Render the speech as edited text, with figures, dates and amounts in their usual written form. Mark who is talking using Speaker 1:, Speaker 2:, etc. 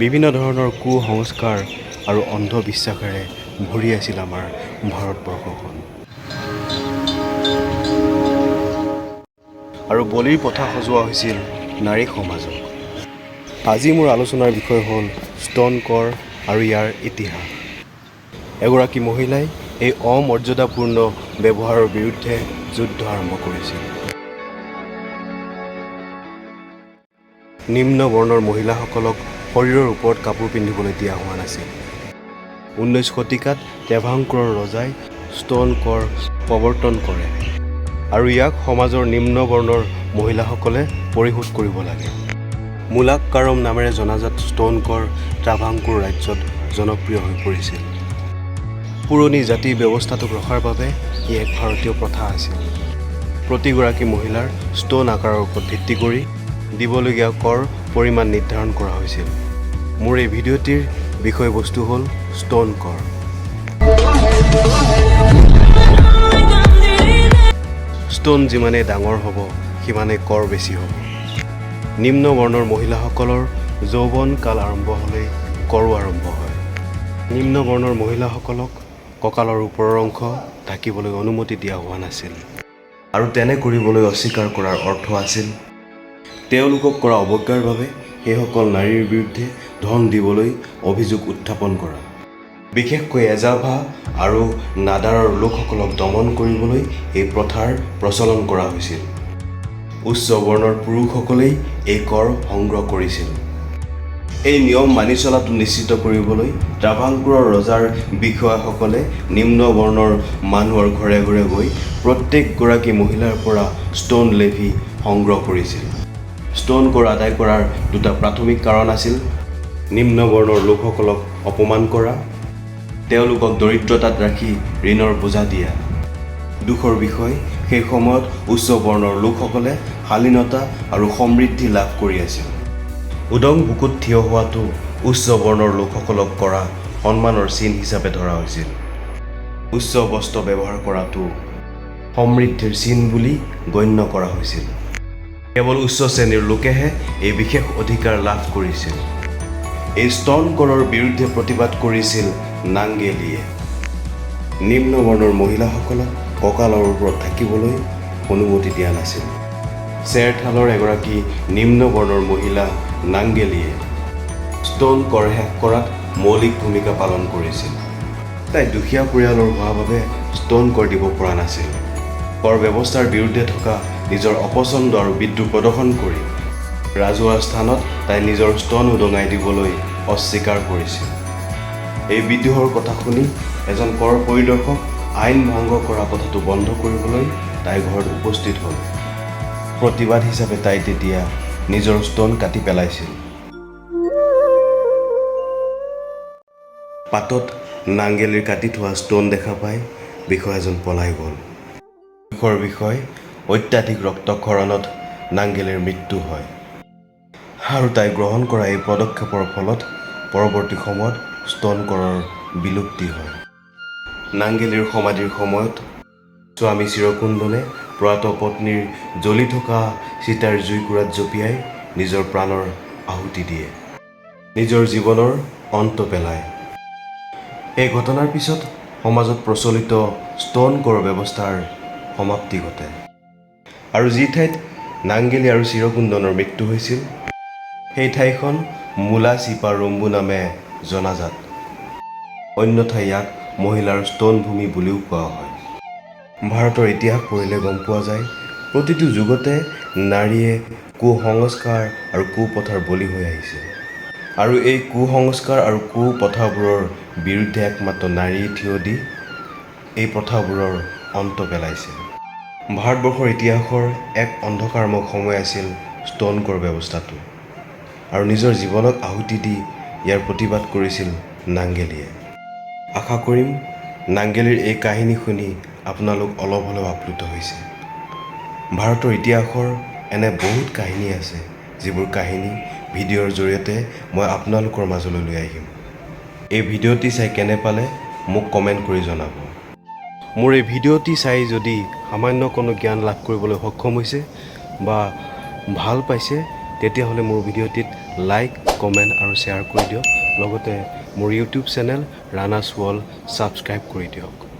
Speaker 1: বিভিন্ন ধৰণৰ কুসংস্কাৰ আৰু অন্ধবিশ্বাসেৰে ভৰি আছিল আমাৰ ভাৰতবৰ্ষখন। আৰু বলিৰ পথা সজোৱা হৈছিল নাৰী সমাজক। আজি মোৰ আলোচনাৰ বিষয় হ'ল স্তনকৰ আৰু ইয়াৰ ইতিহাস। এগৰাকী মহিলাই এই অমৰ্যাদাপূৰ্ণ ব্যৱহাৰৰ বিৰুদ্ধে যুদ্ধ আৰম্ভ কৰিছিল। নিম্ন বৰ্ণৰ মহিলাসকলক শৰীৰৰ ওপৰত কাপোৰ পিন্ধিবলৈ দিয়া হোৱা নাছিল। 19 শতিকাত ত্ৰেভাংকোৰৰ ৰজাই স্তনকৰ প্ৰৱৰ্তন কৰে আৰু ইয়াক সমাজৰ নিম্ন বৰ্ণৰ মহিলাসকলে পৰিশোধ কৰিব লাগে। মূলাক্কাৰম নামেৰে জনাজাত স্তনকৰ ত্ৰাভাংকোৰ ৰাজ্যত জনপ্ৰিয় হৈ পৰিছিল। পুৰণি জাতি ব্যৱস্থাটোক ৰখাৰ বাবে ই এক ভাৰতীয় প্ৰথা আছিল। প্ৰতিগৰাকী মহিলাৰ স্তন আকাৰৰ ওপৰত ভিত্তি কৰি দিবলগীয়া কৰ পৰিমাণ নিৰ্ধাৰণ কৰা হৈছিল। মোৰ এই ভিডিঅ'টিৰ বিষয়বস্তু হ'ল স্তনকৰ। স্তন যিমানে ডাঙৰ হ'ব সিমানে কৰ বেছি হ'ব। নিম্ন বৰ্ণৰ মহিলাসকলৰ যৌৱন কাল আৰম্ভ হ'লেই কৰো আৰম্ভ হয়। নিম্ন বৰ্ণৰ মহিলাসকলক কঁকালৰ ওপৰৰ অংশ ঢাকিবলৈ অনুমতি দিয়া হোৱা নাছিল আৰু তেনে কৰিবলৈ অস্বীকাৰ কৰাৰ অৰ্থ আছিল তেওঁলোকক কৰা অৱজ্ঞাৰ বাবে সেইসকল নাৰীৰ বিৰুদ্ধে ধন দিবলৈ অভিযোগ উত্থাপন কৰা। বিশেষকৈ এজাভা আৰু নাদাৰৰ লোকসকলক দমন কৰিবলৈ এই প্ৰথাৰ প্ৰচলন কৰা হৈছিল। উচ্চ বৰ্ণৰ পুৰুষসকলেই এই কৰ সংগ্ৰহ কৰিছিল। এই নিয়ম মানি চলাটো নিশ্চিত কৰিবলৈ ত্ৰাভাংকোৰৰ ৰজাৰ বিষয়াসকলে নিম্ন বৰ্ণৰ মানুহৰ ঘৰে ঘৰে গৈ প্ৰত্যেকগৰাকী মহিলাৰ পৰা স্তন লেভি সংগ্ৰহ কৰিছিল। স্তন কৰ আদায় কৰাৰ দুটা প্ৰাথমিক কাৰণ আছিল নিম্ন বৰ্ণৰ লোকসকলক অপমান কৰা, তেওঁলোকক দৰিদ্ৰতাত ৰাখি ঋণৰ বোজা দিয়া। দুখৰ বিষয়, সেই সময়ত উচ্চ বৰ্ণৰ লোকসকলে শালীনতা আৰু সমৃদ্ধি লাভ কৰি আছিল। উদং বুকুত থিয় হোৱাটো উচ্চ বৰ্ণৰ লোকসকলক কৰা সন্মানৰ চিন হিচাপে ধৰা হৈছিল। উচ্চ বস্ত্ৰ ব্যৱহাৰ কৰাটো সমৃদ্ধিৰ চিন বুলি গণ্য কৰা হৈছিল। কেৱল উচ্চ শ্ৰেণীৰ লোকেহে এই বিশেষ অধিকাৰ লাভ কৰিছিল। এই স্তনকৰৰ বিৰুদ্ধে প্ৰতিবাদ কৰিছিল নাংগেলীয়ে। নিম্ন বৰ্ণৰ মহিলাসকলক কঁকালৰ ওপৰত থাকিবলৈ অনুমতি দিয়া নাছিল। চেৰথালৰ এগৰাকী নিম্ন বৰ্ণৰ মহিলা নাংগেলীয়ে স্তনকৰ শেষ কৰাত মৌলিক ভূমিকা পালন কৰিছিল। তাই দুখীয়া পৰিয়ালৰ হোৱাৰ বাবে স্তনকৰ দিব পৰা নাছিল। কৰ ব্যৱস্থাৰ বিৰুদ্ধে থকা নিজৰ অপছন্দ আৰু বিদ্ৰোহ প্ৰদৰ্শন কৰি ৰাজহুৱা স্থানত তাই নিজৰ স্তন উদঙাই দিবলৈ অস্বীকাৰ কৰিছিল। এই বিদ্ৰোহৰ কথা শুনি এজন কৰ পৰিদৰ্শক আইন ভংগ কৰা কথাটো বন্ধ কৰিবলৈ তাইৰ ঘৰত উপস্থিত হ'ল। প্ৰতিবাদ হিচাপে তাই তেতিয়া নিজৰ স্তন কাটি পেলাইছিল। পাতত নাংগেলীৰ কাটি থোৱা স্তন দেখা পাই বিষয়াজন পলাই গ'ল। দুখৰ বিষয়, অত্যাধিক ৰক্তক্ষৰণত নাংগেলীৰ মৃত্যু হয় আৰু তাই গ্ৰহণ কৰা এই পদক্ষেপৰ ফলত পৰৱৰ্তী সময়ত স্তনকৰৰ বিলুপ্তি হয়। নাংগেলীৰ সমাধিৰ সময়ত স্বামী চিৰকুন্দনে প্ৰয়াত পত্নীৰ জ্বলি থকা চিতাৰ জুইকুৰাত জঁপিয়াই নিজৰ প্ৰাণৰ আহুতি দিয়ে, নিজৰ জীৱনৰ অন্ত পেলায়। এই ঘটনাৰ পিছত সমাজত প্ৰচলিত স্তনকৰ ব্যৱস্থাৰ সমাপ্তি ঘটে আৰু যি ঠাইত নাংগেলী আৰু চিৰকুন্দনৰ মৃত্যু হৈছিল সেই ঠাইখন মূলা চিপা ৰম্বু নামে জনাজাত। অন্যথা ইয়াক মহিলাৰ স্তন ভূমি বুলিও কোৱা হয়। ভাৰতৰ ইতিহাস পঢ়িলে গম পোৱা যায় প্ৰতিটো যুগতে নাৰীয়ে কুসংস্কাৰ আৰু কুপ্ৰথাৰ বলি হৈ আহিছে আৰু এই কুসংস্কাৰ আৰু কুপ্ৰথাবোৰৰ বিৰুদ্ধে একমাত্ৰ নাৰীয়ে থিয় দি এই প্ৰথাবোৰৰ অন্ত পেলাইছে। ভাৰতবৰ্ষৰ ইতিহাসৰ এক অন্ধকাৰময় সময় আছিল স্তনকৰ ব্যৱস্থাটো আৰু নিজৰ জীৱনক আহুতি দি ইয়াৰ প্ৰতিবাদ কৰিছিল নাংগেলীয়ে। আশা কৰিম নাংগেলীৰ এই কাহিনী শুনি আপোনালোক অলপ হ'লেও আপ্লুত হৈছে। ভাৰতৰ ইতিহাসৰ এনে বহুত কাহিনী আছে যিবোৰ কাহিনী ভিডিঅ'ৰ জৰিয়তে মই আপোনালোকৰ মাজলৈ লৈ আহিম। এই ভিডিঅ'টি চাই কেনে পালে মোক কমেণ্ট কৰি জনাব। মোৰ এই ভিডিঅ'টি চাই যদি সামান্য কোনো জ্ঞান লাভ কৰিবলৈ সক্ষম হৈছে বা ভাল পাইছে তেতিয়াহ'লে মোৰ ভিডিঅ'টিত লাইক কমেণ্ট আৰু শ্বেয়াৰ কৰি দিয়ক লগতে মোৰ ইউটিউব চেনেল ৰাণাছ ৱৰ্ল্ড ছাবস্ক্ৰাইব কৰি দিয়ক